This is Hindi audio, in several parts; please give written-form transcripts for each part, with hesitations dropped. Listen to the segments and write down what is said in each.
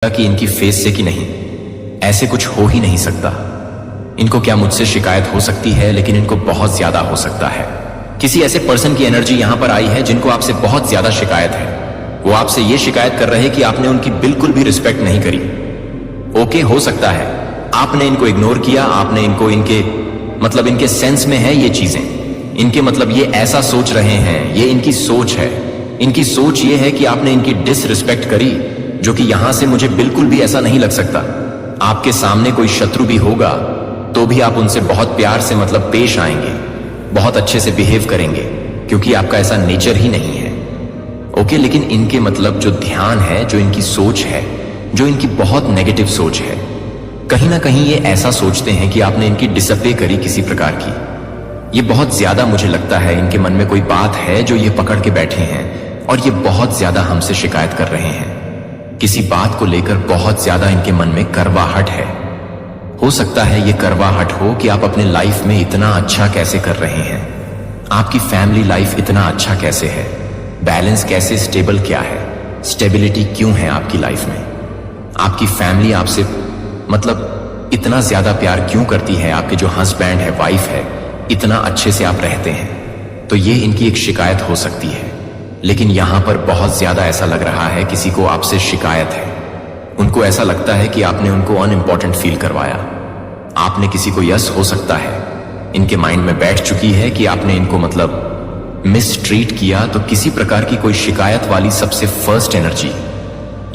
कि इनकी फेस से कि नहीं, ऐसे कुछ हो ही नहीं सकता। इनको क्या मुझसे शिकायत हो सकती है, लेकिन इनको बहुत ज्यादा हो सकता है। किसी ऐसे पर्सन की एनर्जी यहां पर आई है जिनको आपसे बहुत ज्यादा शिकायत है। वो आपसे ये शिकायत कर रहे हैं कि आपने उनकी बिल्कुल भी रिस्पेक्ट नहीं करी। ओके, हो सकता है आपने इनको इग्नोर किया, आपने इनको इनके सेंस में है ये चीजें, इनके मतलब ये ऐसा सोच रहे हैं, ये इनकी सोच है। इनकी सोच ये है कि आपने इनकी डिसरिस्पेक्ट करी, जो कि यहां से मुझे बिल्कुल भी ऐसा नहीं लग सकता। आपके सामने कोई शत्रु भी होगा तो भी आप उनसे बहुत प्यार से पेश आएंगे, बहुत अच्छे से बिहेव करेंगे, क्योंकि आपका ऐसा नेचर ही नहीं है। ओके, लेकिन इनके जो ध्यान है, जो इनकी सोच है, जो इनकी बहुत नेगेटिव सोच है, कहीं ना कहीं ये ऐसा सोचते हैं कि आपने इनकी डिसअपे करी किसी प्रकार की। ये बहुत ज्यादा मुझे लगता है इनके मन में कोई बात है जो ये पकड़ के बैठे हैं, और ये बहुत ज्यादा हमसे शिकायत कर रहे हैं। किसी बात को लेकर बहुत ज्यादा इनके मन में करवाहट है। हो सकता है ये करवाहट हो कि आप अपने लाइफ में इतना अच्छा कैसे कर रहे हैं, आपकी फैमिली लाइफ इतना अच्छा कैसे है, बैलेंस कैसे, स्टेबल क्या है, स्टेबिलिटी क्यों है आपकी लाइफ में, आपकी फैमिली आपसे इतना ज्यादा प्यार क्यों करती है, आपके जो हस्बैंड है, वाइफ है, इतना अच्छे से आप रहते हैं। तो ये इनकी एक शिकायत हो सकती है। लेकिन यहां पर बहुत ज्यादा ऐसा लग रहा है किसी को आपसे शिकायत है। उनको ऐसा लगता है कि आपने उनको अनइम्पॉर्टेंट फील करवाया, आपने किसी को यस हो सकता है इनके माइंड में बैठ चुकी है कि आपने इनको मिसट्रीट किया। तो किसी प्रकार की कोई शिकायत वाली सबसे फर्स्ट एनर्जी,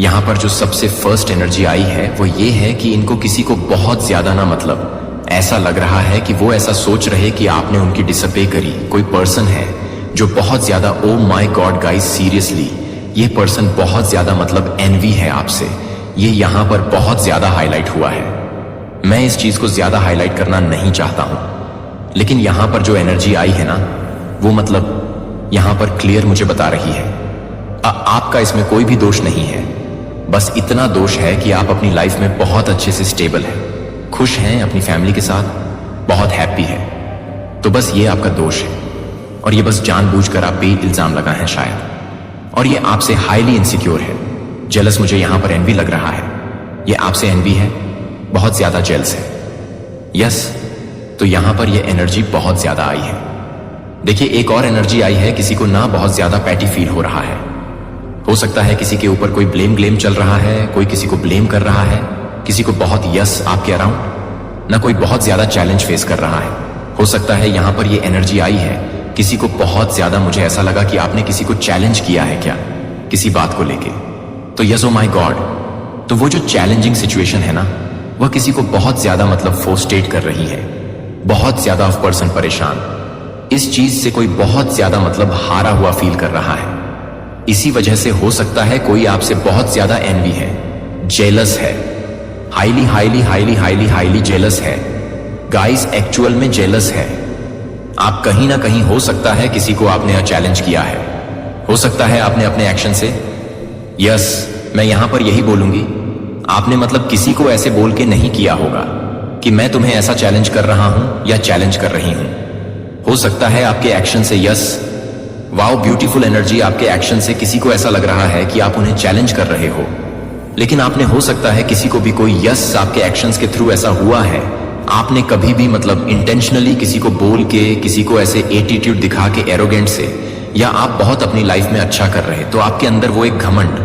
यहां पर जो सबसे फर्स्ट एनर्जी आई है वो ये है कि इनको किसी को बहुत ज्यादा ऐसा लग रहा है कि वो ऐसा सोच रहे कि आपने उनकी डिसअपे करी। कोई पर्सन है जो बहुत ज्यादा, oh my God guys, seriously ये पर्सन बहुत ज्यादा एनवी है आपसे। ये यहां पर बहुत ज्यादा हाईलाइट हुआ है। मैं इस चीज को ज्यादा हाईलाइट करना नहीं चाहता हूं, लेकिन यहां पर जो एनर्जी आई है ना, वो यहां पर क्लियर मुझे बता रही है आपका इसमें कोई भी दोष नहीं है। बस इतना दोष है कि आप अपनी लाइफ में बहुत अच्छे से स्टेबल हैं, खुश हैं, अपनी फैमिली के साथ बहुत हैप्पी है। तो बस ये आपका दोष है, और ये बस जानबूझकर आप पे इल्जाम लगा है शायद। और ये आपसे हाईली इनसिक्योर है। जेलस मुझे यहां पर एनवी लग रहा है। ये आपसे एनवी है, बहुत ज्यादा जेलस है। यस, तो यहां पर ये एनर्जी बहुत ज्यादा आई है। देखिए, एक और एनर्जी आई है, किसी को ना बहुत ज्यादा पैटी फील हो रहा है। हो सकता है किसी के ऊपर कोई ब्लेम चल रहा है, कोई किसी को ब्लेम कर रहा है, किसी को बहुत यस आपके अराउंड, ना कोई बहुत ज्यादा चैलेंज फेस कर रहा है। हो सकता है यहां पर ये एनर्जी आई है, किसी को बहुत ज्यादा, मुझे ऐसा लगा कि आपने किसी को चैलेंज किया है क्या किसी बात को लेके। तो यस, ओ माय गॉड, तो वो जो चैलेंजिंग सिचुएशन है ना, वह किसी को बहुत ज्यादा फ्रस्ट्रेट कर रही है। बहुत ज्यादा पर्सन परेशान, इस चीज से कोई बहुत ज्यादा हारा हुआ फील कर रहा है। इसी वजह से हो सकता है कोई आपसे बहुत ज्यादा एनवी है, जेलस है, highly highly highly highly highly jealous है। गाइस, एक्चुअल में जेलस है। आप कहीं ना कहीं, हो सकता है किसी को आपने चैलेंज किया है, हो सकता है आपने अपने एक्शन से, यस मैं यहां पर यही बोलूंगी, आपने किसी को ऐसे बोल के नहीं किया होगा कि मैं तुम्हें ऐसा चैलेंज कर रहा हूं या चैलेंज कर रही हूं। हो सकता है आपके एक्शन से, यस वाओ ब्यूटीफुल एनर्जी, आपके एक्शन से किसी को ऐसा लग रहा है कि आप उन्हें चैलेंज कर रहे हो। लेकिन आपने, हो सकता है किसी को भी कोई यस आपके एक्शंस के थ्रू ऐसा हुआ है, आपने कभी भी इंटेंशनली किसी को बोल के, किसी को ऐसे एटीट्यूड दिखा के, एरोगेंट से, या आप बहुत अपनी लाइफ में अच्छा कर रहे, तो आपके अंदर वो एक घमंड,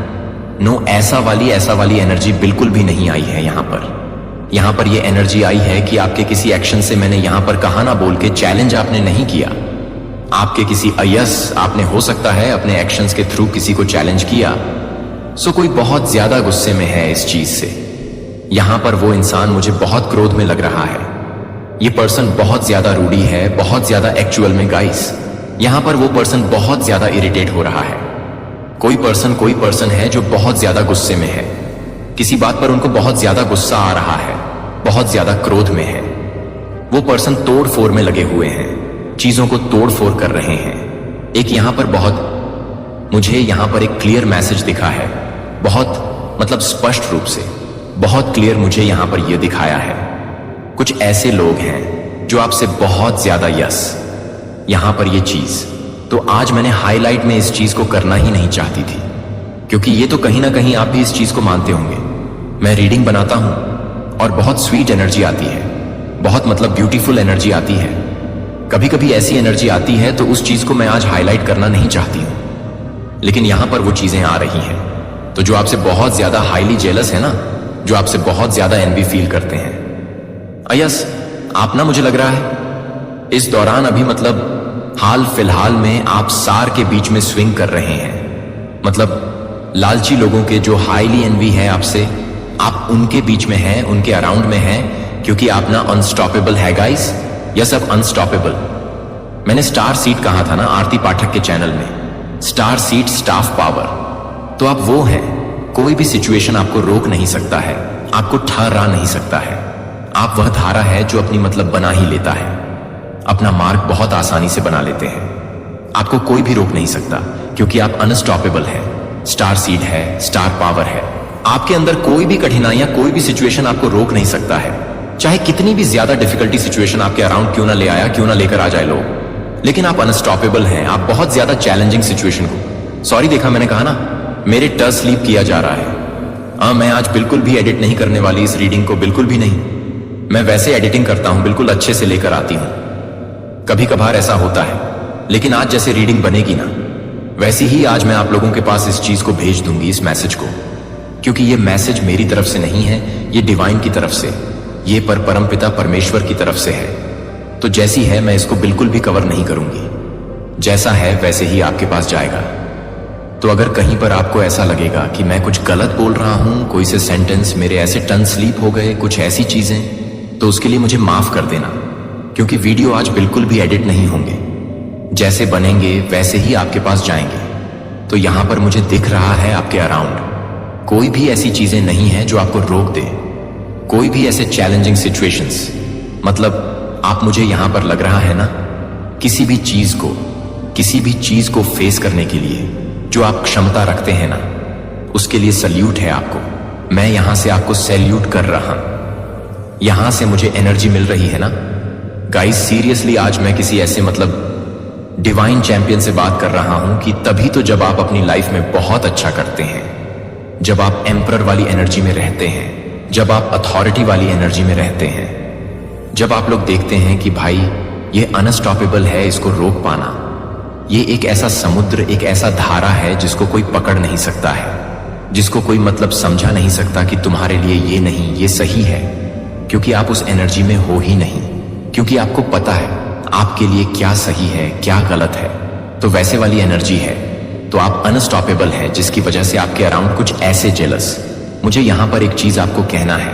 नो ऐसा वाली एनर्जी बिल्कुल भी नहीं आई है। यहां पर ये एनर्जी आई है कि आपके किसी एक्शन से, मैंने यहां पर कहा ना बोल के, चैलेंज आपने नहीं किया, आपके किसी अयस, आपने हो सकता है अपने एक्शंस के थ्रू किसी को चैलेंज किया। सो कोई बहुत ज्यादा गुस्से में है इस चीज से। यहां पर वो इंसान मुझे बहुत क्रोध में लग रहा है। ये पर्सन बहुत ज्यादा रूडी है, बहुत ज्यादा, एक्चुअल में गाइस यहां पर वो पर्सन बहुत ज्यादा इरिटेट हो रहा है। कोई पर्सन है जो बहुत ज्यादा गुस्से में है, किसी बात पर उनको बहुत ज्यादा गुस्सा आ रहा है, बहुत ज्यादा क्रोध में है। वो पर्सन तोड़ फोड़ में लगे हुए हैं, चीजों को तोड़ फोड़ कर रहे हैं। एक यहां पर मुझे यहां पर एक क्लियर मैसेज दिखा है, बहुत स्पष्ट रूप से, बहुत क्लियर मुझे यहां पर यह दिखाया है। कुछ ऐसे लोग हैं जो आपसे बहुत ज्यादा, यस यहां पर ये चीज, तो आज मैंने हाईलाइट में इस चीज को करना ही नहीं चाहती थी, क्योंकि ये तो कहीं ना कहीं आप भी इस चीज को मानते होंगे मैं रीडिंग बनाता हूं और बहुत स्वीट एनर्जी आती है, बहुत मतलब ब्यूटीफुल एनर्जी आती है। कभी कभी ऐसी एनर्जी आती है तो उस चीज को मैं आज हाईलाइट करना नहीं चाहती हूं, लेकिन यहां पर वो चीजें आ रही हैं। तो जो आपसे बहुत ज्यादा हाईली जेलस है ना, जो आपसे बहुत ज्यादा एनवी फील करते हैं, यस, आप ना, मुझे लग रहा है इस दौरान अभी मतलब हाल फिलहाल में आप सार के बीच में स्विंग कर रहे हैं। मतलब लालची लोगों के जो हाईली एनवी है आपसे, आप उनके बीच में हैं, उनके अराउंड में हैं, क्योंकि आप ना अनस्टॉपेबल है गाइस। यस, अब अनस्टॉपेबल। मैंने स्टार सीट कहा था ना आरती पाठक के चैनल में, स्टार सीट स्टाफ पावर। तो आप वो हैं, कोई भी सिचुएशन आपको रोक नहीं सकता है, आपको ठहरा नहीं सकता है। आप वह धारा है जो अपनी मतलब बना ही लेता है, अपना मार्ग बहुत आसानी से बना लेते हैं। आपको कोई भी रोक नहीं सकता, क्योंकि आप अनस्टॉपेबल है, स्टार सीड है, स्टार पावर है। आपके अंदर कोई भी कठिनाइयां, कोई भी सिचुएशन आपको रोक नहीं सकता है, चाहे कितनी भी ज्यादा डिफिकल्टी सिचुएशन आपके अराउंड क्यों ना ले आया, क्यों ना लेकर आ जाए लोग, लेकिन आप अनस्टॉपेबल हैं। आप बहुत ज्यादा चैलेंजिंग सिचुएशन को, सॉरी देखा मैंने कहा ना, मेरे टच स्लीप किया जा रहा है। मैं आज बिल्कुल भी एडिट नहीं करने वाली इस रीडिंग को, बिल्कुल भी नहीं। मैं वैसे एडिटिंग करता हूं, बिल्कुल अच्छे से लेकर आती हूं, कभी कभार ऐसा होता है, लेकिन आज जैसे रीडिंग बनेगी ना, वैसी ही आज मैं आप लोगों के पास इस चीज को भेज दूंगी, इस मैसेज को, क्योंकि ये मैसेज मेरी तरफ से नहीं है, ये डिवाइन की तरफ से, ये परमपिता परमेश्वर की तरफ से है। तो जैसी है मैं इसको बिल्कुल भी कवर नहीं करूंगी, जैसा है वैसे ही आपके पास जाएगा। तो अगर कहीं पर आपको ऐसा लगेगा कि मैं कुछ गलत बोल रहा हूं, कोई से सेंटेंस मेरे ऐसे टन स्लीप हो गए, कुछ ऐसी चीजें, तो उसके लिए मुझे माफ कर देना, क्योंकि वीडियो आज बिल्कुल भी एडिट नहीं होंगे, जैसे बनेंगे वैसे ही आपके पास जाएंगे। तो यहां पर मुझे दिख रहा है आपके अराउंड कोई भी ऐसी चीजें नहीं है जो आपको रोक दे, कोई भी ऐसे चैलेंजिंग सिचुएशंस, मतलब आप, मुझे यहां पर लग रहा है ना, किसी भी चीज को फेस करने के लिए जो आप क्षमता रखते हैं ना, उसके लिए सल्यूट है आपको। मैं यहां से आपको सैल्यूट कर रहा हूं, यहां से मुझे एनर्जी मिल रही है ना गाइस। सीरियसली आज मैं किसी ऐसे मतलब डिवाइन चैंपियन से बात कर रहा हूं कि तभी तो जब आप अपनी लाइफ में बहुत अच्छा करते हैं, जब आप एम्परर वाली एनर्जी में रहते हैं, जब आप अथॉरिटी वाली एनर्जी में रहते हैं, जब आप लोग देखते हैं कि भाई ये अनस्टॉपेबल है, इसको रोक पाना, ये एक ऐसा समुद्र, एक ऐसा धारा है जिसको कोई पकड़ नहीं सकता है, जिसको कोई मतलब समझा नहीं सकता कि तुम्हारे लिए ये नहीं, ये सही है, क्योंकि आप उस एनर्जी में हो ही नहीं, क्योंकि आपको पता है आपके लिए क्या सही है, क्या गलत है। तो वैसे वाली एनर्जी है, तो आप अनस्टॉपेबल है, जिसकी वजह से आपके अराउंड कुछ ऐसे जेलस। मुझे यहां पर एक चीज आपको कहना है,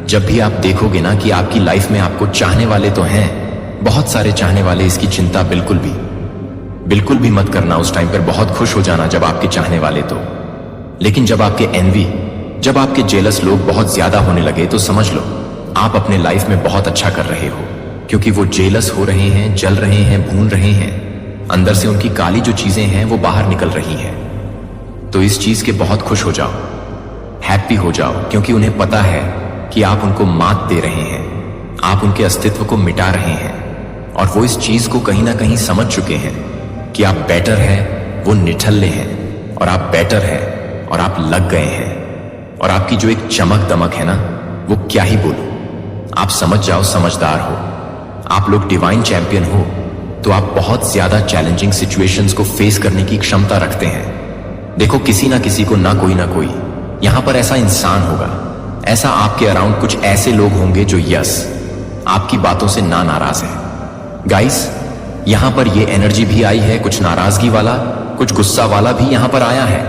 जब भी आप देखोगे ना कि आपकी लाइफ में आपको चाहने वाले तो हैं, बहुत सारे चाहने वाले, इसकी चिंता बिल्कुल भी मत करना। उस टाइम पर बहुत खुश हो जाना जब आपके चाहने वाले तो, लेकिन जब आपके एनवी, जब आपके जेलस लोग बहुत ज्यादा होने लगे, तो समझ लो आप अपने लाइफ में बहुत अच्छा कर रहे हो, क्योंकि वो जेलस हो रहे हैं, जल रहे हैं, भून रहे हैं, अंदर से उनकी काली जो चीजें हैं वो बाहर निकल रही हैं। तो इस चीज के बहुत खुश हो जाओ, हैप्पी हो जाओ, क्योंकि उन्हें पता है कि आप उनको मात दे रहे हैं, आप उनके अस्तित्व को मिटा रहे हैं, और वो इस चीज को कहीं ना कहीं समझ चुके हैं कि आप बेटर हैं, वो निठल्ले हैं, और आप बेटर हैं, और आप लग गए हैं, और आपकी जो एक चमक दमक है ना, वो क्या ही बोलूं, आप समझ जाओ, समझदार हो, आप लोग डिवाइन चैंपियन हो, तो आप बहुत ज्यादा चैलेंजिंग सिचुएशंस को फेस करने की क्षमता रखते हैं। देखो किसी ना किसी को, ना कोई यहां पर ऐसा इंसान होगा, ऐसा आपके अराउंड कुछ ऐसे लोग होंगे जो यस आपकी बातों से ना नाराज है। गाइस यहां पर ये एनर्जी भी आई है, कुछ नाराजगी वाला, कुछ गुस्सा वाला भी यहां पर आया है।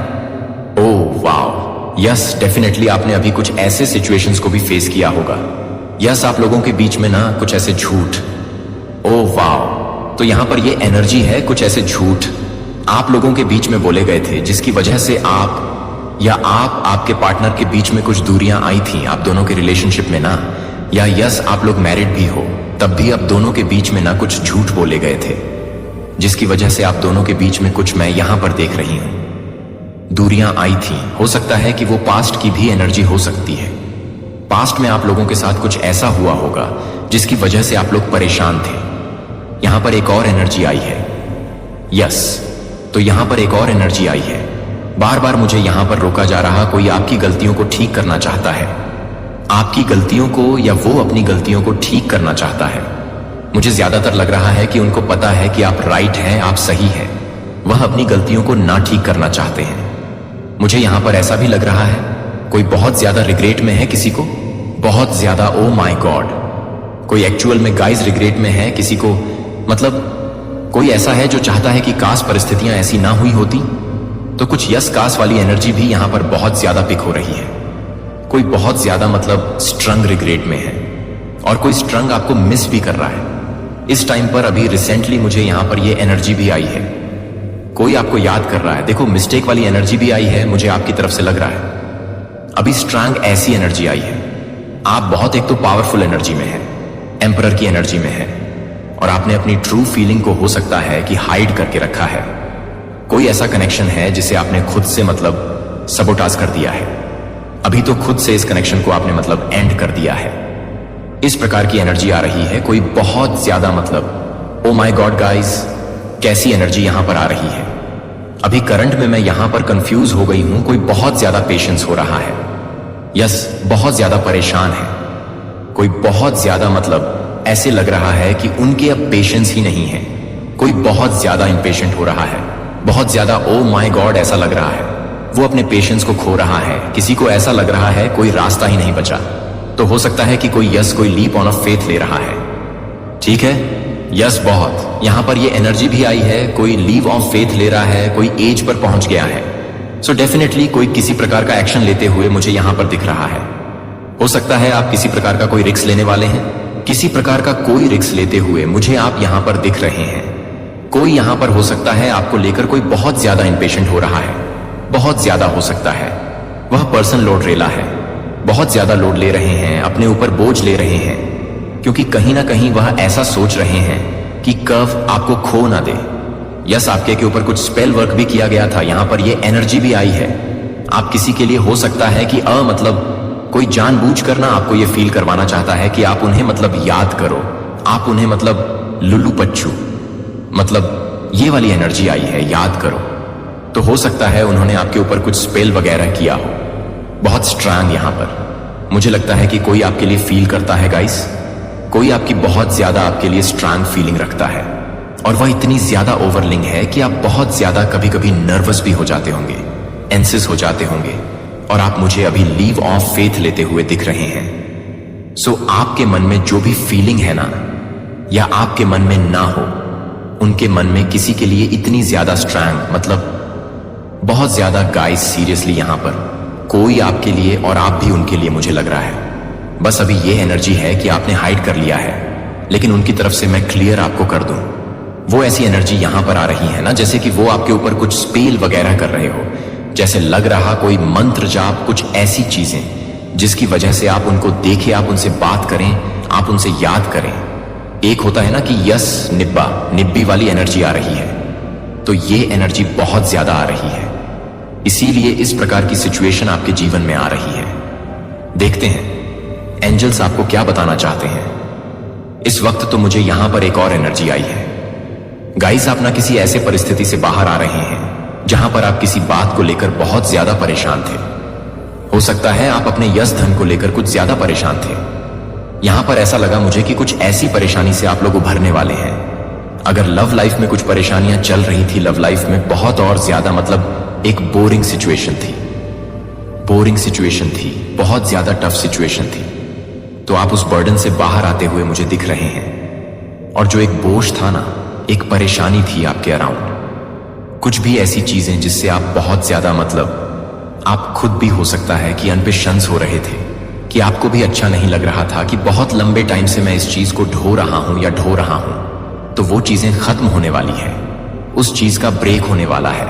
ओह वाओ, यस डेफिनेटली आपने अभी कुछ ऐसे सिचुएशंस को भी फेस किया होगा। यस आप लोगों के बीच में ना कुछ ऐसे झूठ, ओह वाओ, तो यहां पर ये एनर्जी है, कुछ ऐसे झूठ आप लोगों के बीच में बोले गए थे, जिसकी वजह से आप या आपके पार्टनर के बीच में कुछ दूरियां आई थी आप दोनों के रिलेशनशिप में ना, या यस आप लोग मैरिड भी हो, तब भी अब दोनों के बीच में ना कुछ झूठ बोले गए थे, जिसकी वजह से आप दोनों के बीच में कुछ, मैं यहां पर देख रही हूं, दूरियां आई थी। हो सकता है कि वो पास्ट की भी एनर्जी हो सकती है, पास्ट में आप लोगों के साथ कुछ ऐसा हुआ होगा जिसकी वजह से आप लोग परेशान थे। यहां पर एक और एनर्जी आई है, यस, तो यहां पर एक और एनर्जी आई है, बार बार मुझे यहां पर रोका जा रहा, कोई आपकी गलतियों को ठीक करना चाहता है, आपकी गलतियों को या वो अपनी गलतियों को ठीक करना चाहता है। मुझे ज्यादातर लग रहा है कि उनको पता है कि आप राइट हैं, आप सही हैं, वह अपनी गलतियों को ना ठीक करना चाहते हैं। मुझे यहां पर ऐसा भी लग रहा है कोई बहुत ज्यादा रिग्रेट में है किसी को, बहुत ज्यादा, ओ माय गॉड। कोई एक्चुअल में गाइस रिग्रेट में है किसी को, मतलब कोई ऐसा है जो चाहता है कि काश परिस्थितियां ऐसी ना हुई होती। तो कुछ यस काश वाली एनर्जी भी यहां पर बहुत ज्यादा पिक हो रही है। कोई बहुत ज्यादा मतलब स्ट्रंग रिग्रेट में है, और कोई स्ट्रंग आपको मिस भी कर रहा है। इस टाइम पर अभी रिसेंटली मुझे यहां पर ये एनर्जी भी आई है, कोई आपको याद कर रहा है। देखो मिस्टेक वाली एनर्जी भी आई है, मुझे आपकी तरफ से लग रहा है। अभी स्ट्रॉन्ग ऐसी एनर्जी आई है, आप बहुत एक तो पावरफुल एनर्जी में है, एम्परर की एनर्जी में है, और आपने अपनी ट्रू फीलिंग को हो सकता है कि हाइड करके रखा है। कोई ऐसा कनेक्शन है जिसे आपने खुद से मतलब सबोटाज कर दिया है। अभी तो खुद से इस कनेक्शन को आपने मतलब एंड कर दिया है। इस प्रकार की एनर्जी आ रही है, कोई बहुत ज्यादा मतलब, ओ माय गॉड गाइस, कैसी एनर्जी यहां पर आ रही है। अभी करंट में मैं यहां पर कंफ्यूज हो गई हूं, कोई बहुत ज्यादा पेशेंस हो रहा है, यस बहुत ज्यादा परेशान है, कोई बहुत ज्यादा मतलब ऐसे लग रहा है कि उनके अब पेशेंस ही नहीं है। कोई बहुत ज्यादा इंपेशेंट हो रहा है, बहुत ज्यादा, ओ माय गॉड ऐसा लग रहा है वो अपने पेशेंस को खो रहा है। किसी को ऐसा लग रहा है कोई रास्ता ही नहीं बचा। तो हो सकता है कि कोई यस, कोई लीप ऑन ऑफ फेथ ले रहा है। ठीक है, यस बहुत, यहां पर ये एनर्जी भी आई है, कोई लीव ऑफ फेथ ले रहा है, कोई एज पर पहुंच गया है। सो डेफिनेटली कोई किसी प्रकार का एक्शन लेते हुए मुझे यहां पर दिख रहा है। हो सकता है आप किसी प्रकार का कोई रिस्क लेने वाले हैं, किसी प्रकार का कोई रिस्क लेते हुए मुझे आप यहां पर दिख रहे हैं। कोई यहां पर हो सकता है आपको लेकर कोई बहुत ज्यादा इंपेशेंट हो रहा है, बहुत ज्यादा हो सकता है वह पर्सन लोड रेला है, बहुत ज्यादा लोड ले रहे हैं, अपने ऊपर बोझ ले रहे हैं, क्योंकि कहीं ना कहीं वह ऐसा सोच रहे हैं कि कर्व आपको खो ना दे। यस, आपके के ऊपर कुछ स्पेल वर्क भी किया गया था, यहां पर ये एनर्जी भी आई है। आप किसी के लिए हो सकता है कि मतलब कोई जानबूझकर ना आपको ये फील करवाना चाहता है कि आप उन्हें मतलब याद करो, आप उन्हें मतलब लुल्लू पच्चू, मतलब ये वाली एनर्जी आई है, याद करो। तो हो सकता है उन्होंने आपके ऊपर कुछ स्पेल वगैरह किया हो, बहुत स्ट्रांग। यहां पर मुझे लगता है कि कोई आपके लिए फील करता है गाइस, कोई आपकी बहुत ज्यादा आपके लिए स्ट्रांग फीलिंग रखता है, और वह इतनी ज्यादा ओवरलिंग है कि आप बहुत ज्यादा कभी कभी नर्वस भी हो जाते होंगे, एंसिस हो जाते होंगे, और आप मुझे अभी लीव ऑफ फेथ लेते हुए दिख रहे हैं। सो आपके मन में जो भी फीलिंग है ना, या आपके मन में ना हो, उनके मन में किसी के लिए इतनी ज्यादा स्ट्रांग, मतलब बहुत ज्यादा गाइस, सीरियसली यहां पर कोई आपके लिए और आप भी उनके लिए, मुझे लग रहा है बस अभी ये एनर्जी है कि आपने हाइड कर लिया है, लेकिन उनकी तरफ से मैं क्लियर आपको कर दूं, वो ऐसी एनर्जी यहां पर आ रही है ना जैसे कि वो आपके ऊपर कुछ स्पेल वगैरह कर रहे हो, जैसे लग रहा कोई मंत्र जाप, कुछ ऐसी चीजें जिसकी वजह से आप उनको देखें, आप उनसे बात करें, आप उनसे याद करें। एक होता है ना कि यस निब्बा, निब्बी वाली एनर्जी आ रही है, तो ये एनर्जी बहुत ज्यादा आ रही है, इसीलिए इस प्रकार की सिचुएशन आपके जीवन में आ रही है। देखते हैं एंजल्स आपको क्या बताना चाहते हैं। इस वक्त तो मुझे यहां पर एक और एनर्जी आई है गाइस, आप ना किसी ऐसे परिस्थिति से बाहर आ रहे हैं जहां पर आप किसी बात को लेकर बहुत ज्यादा परेशान थे। हो सकता है आप अपने यश धन को लेकर कुछ ज्यादा परेशान थे। यहां पर ऐसा लगा मुझे कि कुछ ऐसी परेशानी से आप लोग उभरने वाले हैं। अगर लव लाइफ में कुछ परेशानियां चल रही थी, लव लाइफ में बहुत और ज्यादा, मतलब एक बोरिंग सिचुएशन थी, बोरिंग सिचुएशन थी, बहुत ज्यादा टफ सिचुएशन थी, तो आप उस बर्डन से बाहर आते हुए मुझे दिख रहे हैं। और जो एक बोझ था ना, एक परेशानी थी आपके अराउंड, कुछ भी ऐसी चीजें जिससे आप बहुत ज्यादा, मतलब आप खुद भी हो सकता है कि अनपेशंस हो रहे थे, कि आपको भी अच्छा नहीं लग रहा था कि बहुत लंबे टाइम से मैं इस चीज को ढो रहा हूं या ढो रहा हूं, तो वो चीजें खत्म होने वाली है, उस चीज का ब्रेक होने वाला है,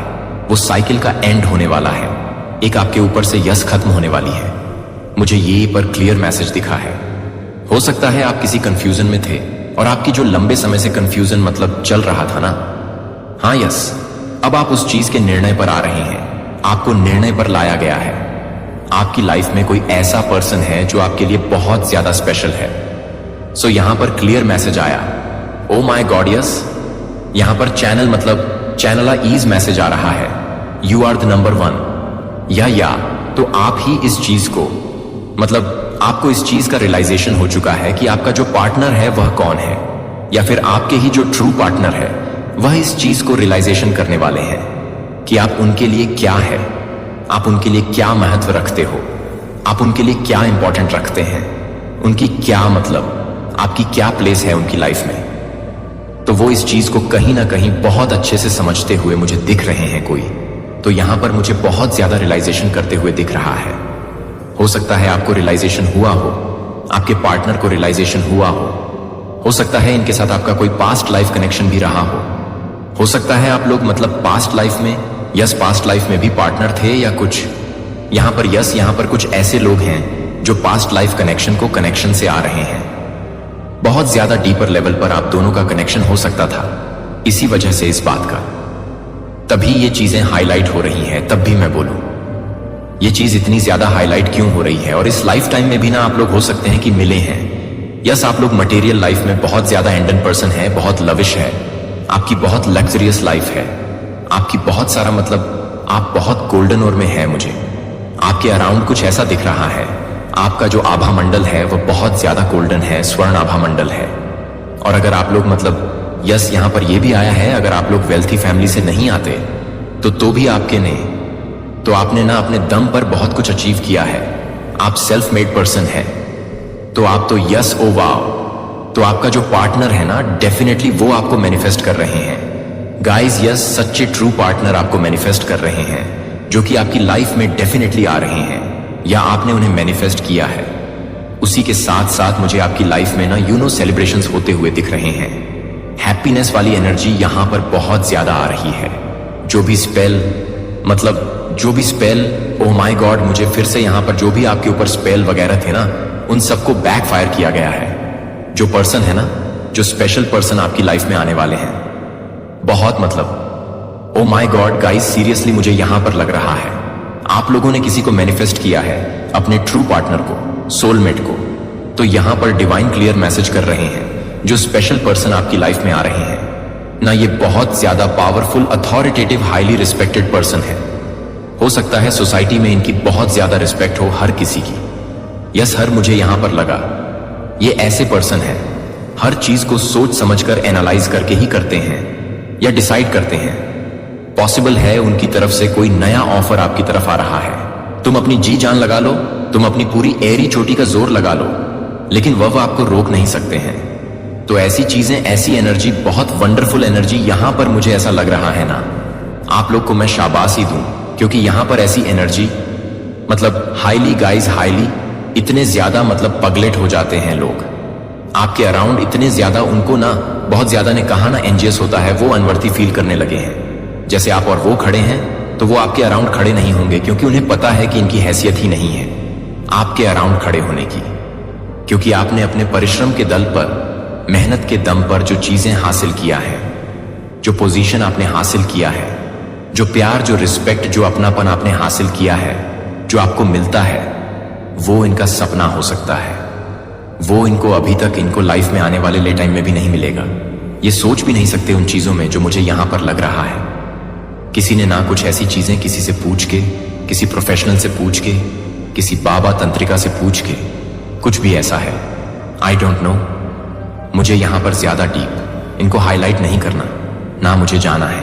वो साइकिल का एंड होने वाला है, एक आपके ऊपर से यस खत्म होने वाली है। मुझे ये पर क्लियर मैसेज दिखा है। हो सकता है आप किसी कंफ्यूजन में थे, और आपकी जो लंबे समय से कंफ्यूजन मतलब चल रहा था ना, हाँ यस, अब आप उस चीज के निर्णय पर आ रहे हैं, आपको निर्णय पर लाया गया है। आपकी लाइफ में कोई ऐसा पर्सन है जो आपके लिए बहुत ज्यादा स्पेशल है। सो यहां पर क्लियर मैसेज आया, ओ माय गॉड यस, यहां पर चैनल मतलब चैनल ईज मैसेज आ रहा है। You are the number one, या तो आप ही इस चीज को, मतलब आपको इस चीज का रियलाइजेशन हो चुका है कि आपका जो पार्टनर है वह कौन है, या फिर आपके ही जो ट्रू पार्टनर है वह इस चीज को रियलाइजेशन करने वाले हैं कि आप उनके लिए क्या है, आप उनके लिए क्या महत्व रखते हो, आप उनके लिए क्या इंपॉर्टेंट रखते हैं, उनकी क्या, मतलब आपकी क्या प्लेस है उनकी लाइफ में। तो वो इस चीज को कहीं ना कहीं बहुत अच्छे से समझते हुए मुझे दिख रहे हैं कोई, तो यहां पर मुझे बहुत ज्यादा रियलाइजेशन करते हुए दिख रहा है। हो सकता है आपको रियलाइजेशन हुआ हो, आपके पार्टनर को रियलाइजेशन हुआ हो सकता है इनके साथ आपका कोई पास्ट लाइफ कनेक्शन भी रहा हो सकता है आप लोग मतलब पास्ट लाइफ में, यस पास्ट लाइफ में भी पार्टनर थे या कुछ, यहां पर यस यहां पर कुछ ऐसे लोग हैं जो पास्ट लाइफ कनेक्शन को कनेक्शन से आ रहे हैं। बहुत ज्यादा डीपर लेवल पर आप दोनों का कनेक्शन हो सकता था, इसी वजह से इस बात का, तभी ये चीजें हाईलाइट हो रही हैं। तब भी मैं बोलूं ये चीज इतनी ज्यादा हाईलाइट क्यों हो रही है, और इस लाइफ टाइम में भी ना आप लोग हो सकते हैं कि मिले हैं। यस आप लोग मटेरियल लाइफ में बहुत ज्यादा एंडन पर्सन है, बहुत लविश है, आपकी बहुत लग्जरियस लाइफ है, आपकी बहुत सारा, मतलब आप बहुत गोल्डन ओर में है। मुझे आपके अराउंड कुछ ऐसा दिख रहा है, आपका जो आभा मंडल है वो बहुत ज्यादा गोल्डन है, स्वर्ण आभा मंडल है। और अगर आप लोग मतलब यस यहां पर ये भी आया है, अगर आप लोग वेल्थी फैमिली से नहीं आते तो भी आपके ने, तो आपने ना अपने दम पर बहुत कुछ अचीव किया है, आप सेल्फ मेड पर्सन है। तो आप तो यस ओ वाओ, तो आपका जो पार्टनर है ना डेफिनेटली वो आपको मैनिफेस्ट कर रहे हैं गाइस। यस सच्चे ट्रू पार्टनर आपको मैनिफेस्ट कर रहे हैं, जो कि आपकी लाइफ में डेफिनेटली आ रहे हैं, या आपने उन्हें मैनिफेस्ट किया है। उसी के साथ साथ मुझे आपकी लाइफ में ना सेलिब्रेशंस होते हुए दिख रहे हैं। हैप्पीनेस वाली एनर्जी यहां पर बहुत ज्यादा आ रही है। जो भी स्पेल, मतलब जो भी स्पेल, ओ माय गॉड, मुझे फिर से यहां पर जो भी आपके ऊपर स्पेल वगैरह थे ना उन सबको बैकफायर किया गया है। जो पर्सन है ना, जो स्पेशल पर्सन आपकी लाइफ में आने वाले हैं, बहुत मतलब oh my God guys, seriously मुझे यहां पर लग रहा है आप लोगों ने किसी को मैनिफेस्ट किया है, अपने ट्रू पार्टनर को, सोलमेट को। तो यहां पर डिवाइन क्लियर मैसेज कर रहे हैं, जो स्पेशल पर्सन आपकी लाइफ में आ रहे हैं ना, ये बहुत ज्यादा powerful, authoritative, highly respected person है। हो सकता है सोसाइटी में इनकी बहुत ज्यादा रिस्पेक्ट हो हर किसी की। यस हर मुझे यहां पर लगा ये ऐसे पर्सन है, हर चीज को सोच समझकर एनालाइज करके ही करते हैं या डिसाइड करते हैं। पॉसिबल है उनकी तरफ से कोई नया ऑफर आपकी तरफ आ रहा है, तुम अपनी जी जान लगा लो, तुम अपनी पूरी एरी चोटी का जोर लगा लो, लेकिन वह आपको रोक नहीं सकते हैं। तो ऐसी चीजें, ऐसी एनर्जी, बहुत वंडरफुल एनर्जी यहां पर मुझे ऐसा लग रहा है ना, आप लोग को मैं शाबाशी दूं, क्योंकि यहां पर ऐसी एनर्जी, मतलब हाईली गाइज, हाईली, इतने ज्यादा मतलब पगलेट हो जाते हैं लोग आपके अराउंड, इतने ज्यादा उनको ना, बहुत ज्यादा ने कहा ना एंजियस होता है, वो अनवर्थी फील करने लगे हैं। जैसे आप और वो खड़े हैं तो वो आपके अराउंड खड़े नहीं होंगे, क्योंकि उन्हें पता है कि इनकी हैसियत ही नहीं है आपके अराउंड खड़े होने की, क्योंकि आपने अपने परिश्रम के दल पर, मेहनत के दम पर जो चीजें हासिल किया है, जो पोजीशन आपने हासिल किया है, जो प्यार, जो रिस्पेक्ट, जो अपनापन आपने हासिल किया है, जो आपको मिलता है, वो इनका सपना हो सकता है। वो इनको अभी तक, इनको लाइफ में आने वाले ले टाइम में भी नहीं मिलेगा। ये सोच भी नहीं सकते उन चीजों में जो मुझे यहां पर लग रहा है। किसी ने ना कुछ ऐसी चीजें किसी से पूछ के, किसी प्रोफेशनल से पूछ के, किसी बाबा तंत्रिका से पूछ के, कुछ भी ऐसा है, आई डोंट नो। मुझे यहां पर ज्यादा डीप इनको हाईलाइट नहीं करना, ना मुझे जाना है।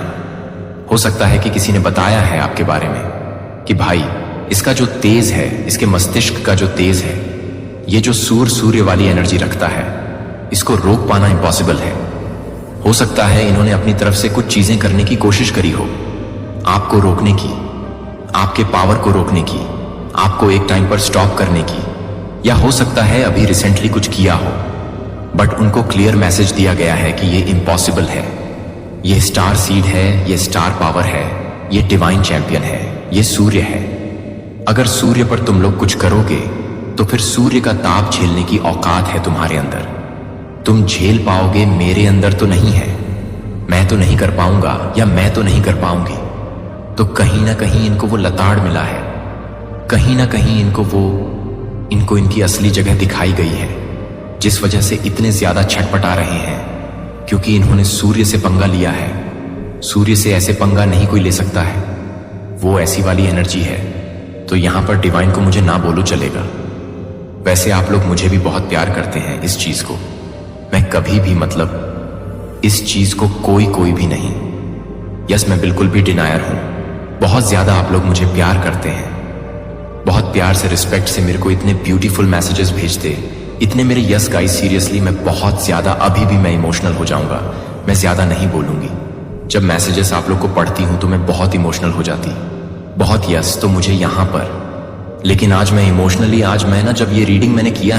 हो सकता है कि किसी ने बताया है आपके बारे में कि भाई इसका जो तेज है, इसके मस्तिष्क का जो तेज है, ये जो सूर्य वाली एनर्जी रखता है, इसको रोक पाना इम्पॉसिबल है। हो सकता है इन्होंने अपनी तरफ से कुछ चीजें करने की कोशिश करी हो, आपको रोकने की, आपके पावर को रोकने की, आपको एक टाइम पर स्टॉप करने की, या हो सकता है अभी रिसेंटली कुछ किया हो, बट उनको क्लियर मैसेज दिया गया है कि ये इम्पॉसिबल है। ये स्टार सीड है, ये स्टार पावर है, ये डिवाइन चैंपियन है, ये सूर्य है। अगर सूर्य पर तुम लोग कुछ करोगे तो फिर सूर्य का ताप झेलने की औकात है तुम्हारे अंदर, तुम झेल पाओगे, मेरे अंदर तो नहीं है, मैं तो नहीं कर पाऊंगा या मैं तो नहीं कर पाऊंगी। तो कहीं ना कहीं इनको वो लताड़ मिला है, कहीं ना कहीं इनको इनकी असली जगह दिखाई गई है, जिस वजह से इतने ज्यादा छटपटा रहे हैं, क्योंकि इन्होंने सूर्य से पंगा लिया है। सूर्य से ऐसे पंगा नहीं कोई ले सकता है, वो ऐसी वाली एनर्जी है, तो यहां पर डिवाइन को मुझे ना बोलो चलेगा। वैसे आप लोग मुझे भी बहुत प्यार करते हैं इस चीज को। मैं कभी भी मतलब इस चीज को कोई भी नहीं। यस, मैं बिल्कुल भी डिनायर हूं। बहुत ज्यादा आप लोग मुझे प्यार करते हैं, बहुत प्यार से, रिस्पेक्ट से मेरे को इतने ब्यूटीफुल मैसेजेस भेजते, इतने मेरे। यस गाइस, सीरियसली मैं बहुत ज्यादा, अभी भी मैं इमोशनल हो जाऊंगा। मैं ज्यादा नहीं बोलूंगी। जब मैसेजेस आप लोग को पढ़ती हूं तो मैं बहुत इमोशनल हो जाती, बहुत। यस, तो मुझे यहां पर, लेकिन आज मैं इमोशनली, आज मैं ना, जब ये रीडिंग मैंने किया